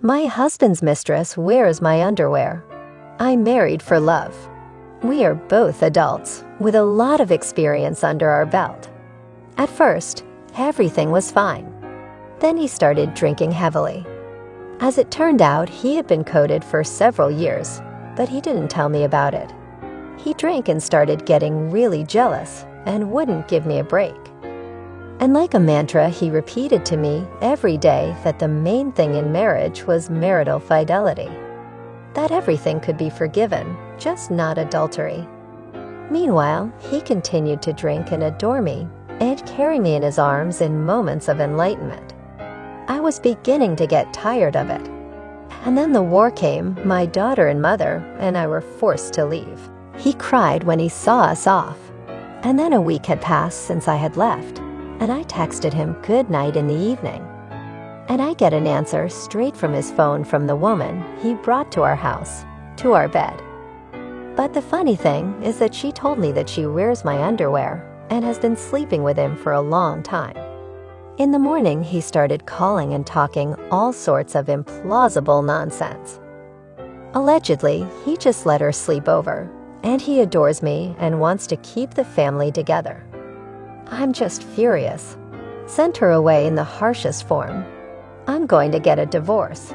My husband's mistress wears my underwear. I'm married for love. We are both adults with a lot of experience under our belt. At first, everything was fine. Then he started drinking heavily. As it turned out, he had been coded for several years, but he didn't tell me about it. He drank and started getting really jealous and wouldn't give me a break. And like a mantra, he repeated to me every day that the main thing in marriage was marital fidelity. That everything could be forgiven, just not adultery. Meanwhile, he continued to drink and adore me and carry me in his arms in moments of enlightenment. I was beginning to get tired of it. And then the war came, my daughter and mother and I were forced to leave. He cried when he saw us off. And then a week had passed since I had left, and I texted him good night in the evening. And I get an answer straight from his phone from the woman he brought to our house, to our bed. But the funny thing is that she told me that she wears my underwear and has been sleeping with him for a long time. In the morning, he started calling and talking all sorts of implausible nonsense. Allegedly, he just let her sleep over, and he adores me and wants to keep the family together. I'm just furious. Sent her away in the harshest form. I'm going to get a divorce.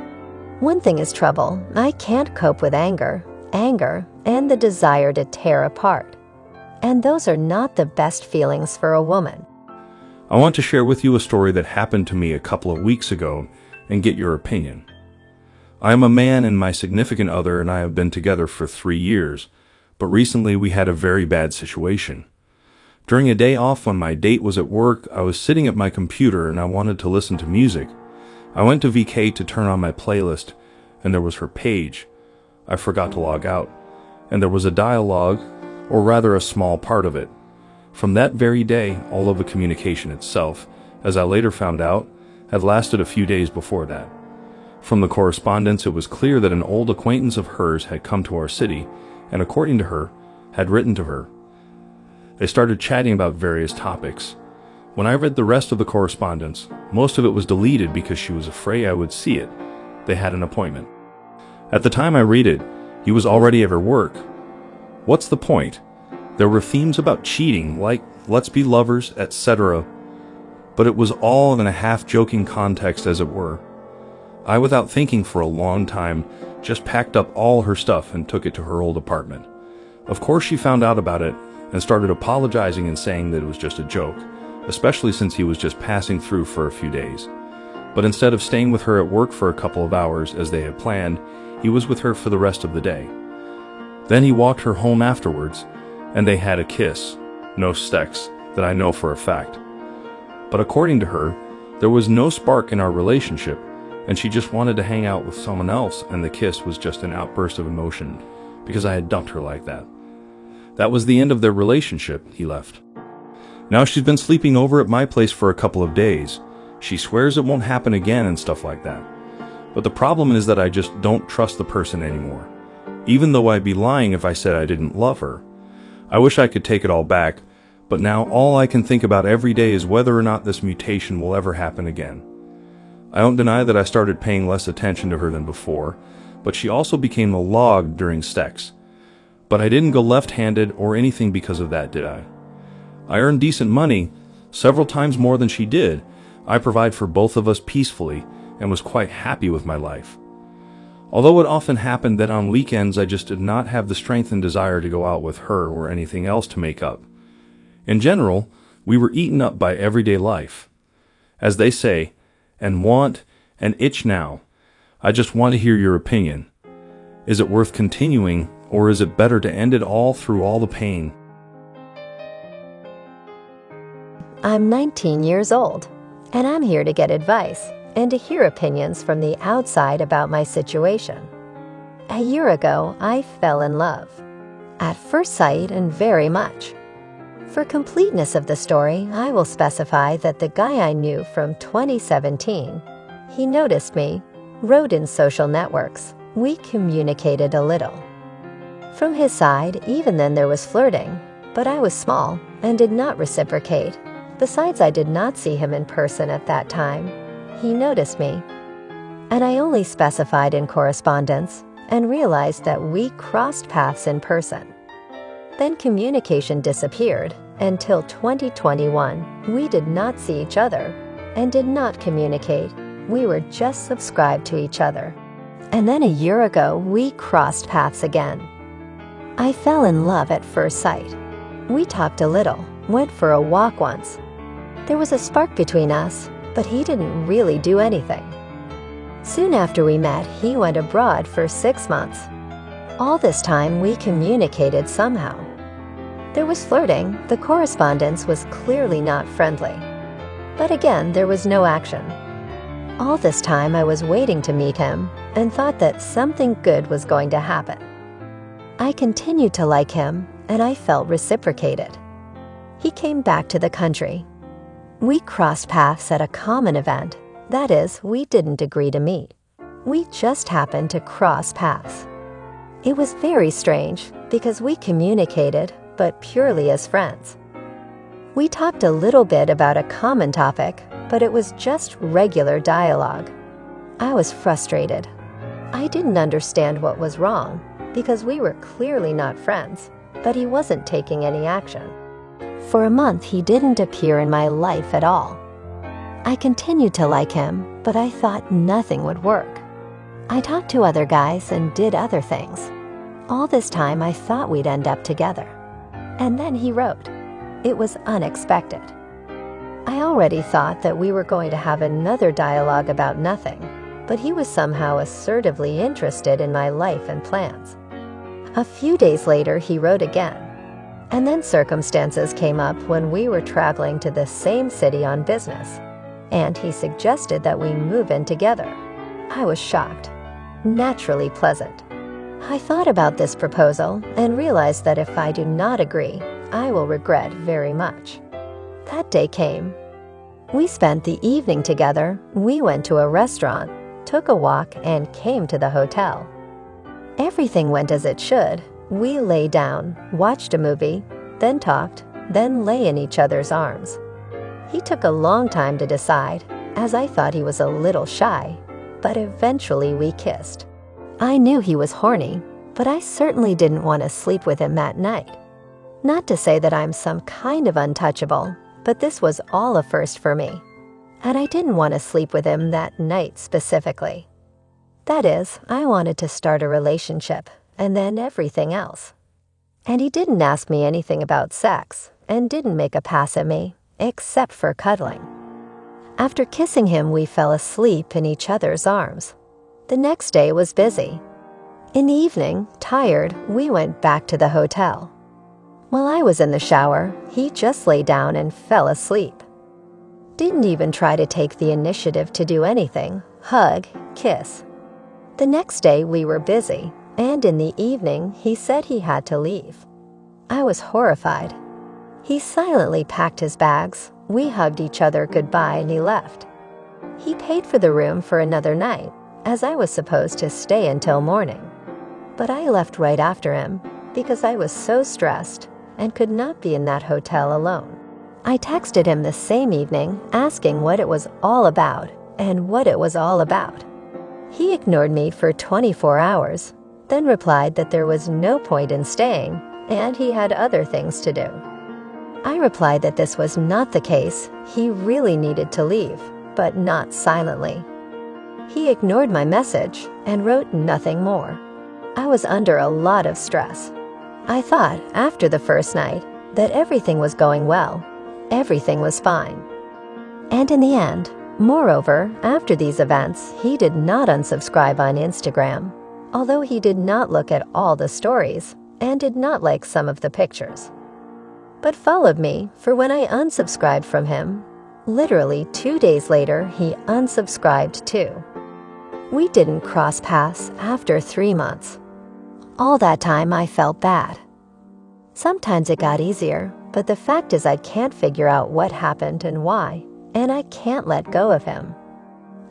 One thing is trouble. I can't cope with anger, and the desire to tear apart. And those are not the best feelings for a woman. I want to share with you a story that happened to me a couple of weeks ago and get your opinion. I am a man and my significant other and I have been together for 3 years, but recently we had a very bad situation. During a day off when my date was at work, I was sitting at my computer and I wanted to listen to music. I went to VK to turn on my playlist, and there was her page. I forgot to log out, and there was a dialogue, or rather a small part of it. From that very day, all of the communication itself, as I later found out, had lasted a few days before that. From the correspondence, it was clear that an old acquaintance of hers had come to our city, and according to her, had written to her. They started chatting about various topics. When I read the rest of the correspondence, most of it was deleted because she was afraid I would see it. They had an appointment. At the time I read it, he was already at her work. What's the point? There were themes about cheating, like let's be lovers, etc. But it was all in a half-joking context, as it were. I, without thinking for a long time, just packed up all her stuff and took it to her old apartment. Of course she found out about it and started apologizing and saying that it was just a joke, especially since he was just passing through for a few days. But instead of staying with her at work for a couple of hours as they had planned, he was with her for the rest of the day. Then he walked her home afterwards, and they had a kiss, no sex, that I know for a fact. But according to her, there was no spark in our relationship, and she just wanted to hang out with someone else, and the kiss was just an outburst of emotion, because I had dumped her like that. That was the end of their relationship. He left. Now she's been sleeping over at my place for a couple of days. She swears it won't happen again and stuff like that. But the problem is that I just don't trust the person anymore. Even though I'd be lying if I said I didn't love her. I wish I could take it all back, but now all I can think about every day is whether or not this mutation will ever happen again. I don't deny that I started paying less attention to her than before, but she also became a log during sex. But I didn't go left-handed or anything because of that, did I? I earn decent money, several times more than she did. I provide for both of us peacefully and was quite happy with my life. Although it often happened that on weekends I just did not have the strength and desire to go out with her or anything else to make up. In general, we were eaten up by everyday life. As they say, and want and itch now. I just want to hear your opinion. Is it worth continuing, or is it better to end it all through all the pain? I'm 19 years old, and I'm here to get advice and to hear opinions from the outside about my situation. A year ago, I fell in love. At first sight and very much. For completeness of the story, I will specify that the guy I knew from 2017, he noticed me, wrote in social networks. We communicated a little. From his side, even then there was flirting, but I was small and did not reciprocate. Besides, I did not see him in person at that time. He noticed me. and I only specified in correspondence and realized that we crossed paths in person. Then communication disappeared until 2021. We did not see each other and did not communicate. We were just subscribed to each other. And then a year ago, we crossed paths again. I fell in love at first sight. We talked a little, went for a walk once. There was a spark between us, but he didn't really do anything. Soon after we met, he went abroad for 6 months. All this time, we communicated somehow. There was flirting. The correspondence was clearly not friendly. But again, there was no action. All this time, I was waiting to meet him and thought that something good was going to happen. I continued to like him, and I felt reciprocated. He came back to the country. We crossed paths at a common event. That is, we didn't agree to meet. We just happened to cross paths. It was very strange because we communicated, but purely as friends. We talked a little bit about a common topic, but it was just regular dialogue. I was frustrated. I didn't understand what was wrong because we were clearly not friends, but he wasn't taking any action. For a month, he didn't appear in my life at all. I continued to like him, but I thought nothing would work. I talked to other guys and did other things. All this time, I thought we'd end up together. And then he wrote. It was unexpected. I already thought that we were going to have another dialogue about nothing, but he was somehow assertively interested in my life and plans. A few days later, he wrote again. And then circumstances came up when we were traveling to the same city on business, and he suggested that we move in together. I was shocked, naturally pleasant. I thought about this proposal and realized that if I do not agree, I will regret very much. That day came. We spent the evening together. We went to a restaurant, took a walk, and came to the hotel. Everything went as it should. We lay down, watched a movie, then talked, then lay in each other's arms. He took a long time to decide, as I thought he was a little shy, but eventually we kissed. I knew he was horny, but I certainly didn't want to sleep with him that night. Not to say that I'm some kind of untouchable, but this was all a first for me, and I didn't want to sleep with him that night specifically. That is, I wanted to start a relationship, and then everything else. And he didn't ask me anything about sex, and didn't make a pass at me, except for cuddling. After kissing him, we fell asleep in each other's arms. The next day was busy. In the evening, tired, we went back to the hotel. While I was in the shower, he just lay down and fell asleep. Didn't even try to take the initiative to do anything, hug, kiss. The next day we were busy, and in the evening he said he had to leave. I was horrified. He silently packed his bags, we hugged each other goodbye, and he left. He paid for the room for another night, as I was supposed to stay until morning. But I left right after him because I was so stressed and could not be in that hotel alone. I texted him the same evening asking what it was all about and what it was all about. He ignored me for 24 hours, then replied that there was no point in staying and he had other things to do. I replied that this was not the case. He really needed to leave, but not silently. He ignored my message and wrote nothing more. I was under a lot of stress. I thought, after the first night, that everything was going well. Everything was fine. And in the end, moreover, after these events, he did not unsubscribe on Instagram, although he did not look at all the stories and did not like some of the pictures, but followed me for when I unsubscribed from him. Literally 2 days later, he unsubscribed too. We didn't cross paths after 3 months. All that time I felt bad. Sometimes it got easier, but the fact is I can't figure out what happened and why, and I can't let go of him.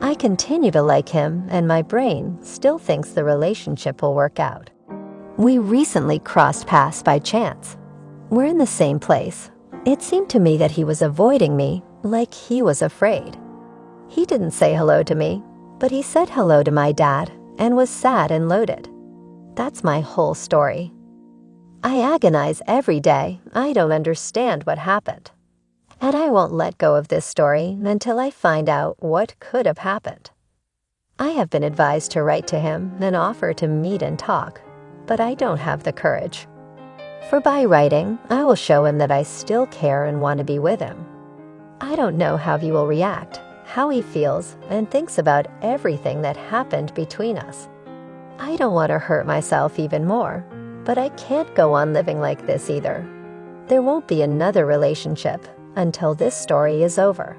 I continue to like him, and my brain still thinks the relationship will work out. We recently crossed paths by chance. We're in the same place. It seemed to me that he was avoiding me, like he was afraid. He didn't say hello to me, But he said hello to my dad and was sad and loaded. That's my whole story. I agonize every day. I don't understand what happened. And I won't let go of this story until I find out what could have happened. I have been advised to write to him and offer to meet and talk, but I don't have the courage. For by writing, I will show him that I still care and want to be with him. I don't know how he will react, how he feels and thinks about everything that happened between us. I don't want to hurt myself even more, but I can't go on living like this either. There won't be another relationship until this story is over.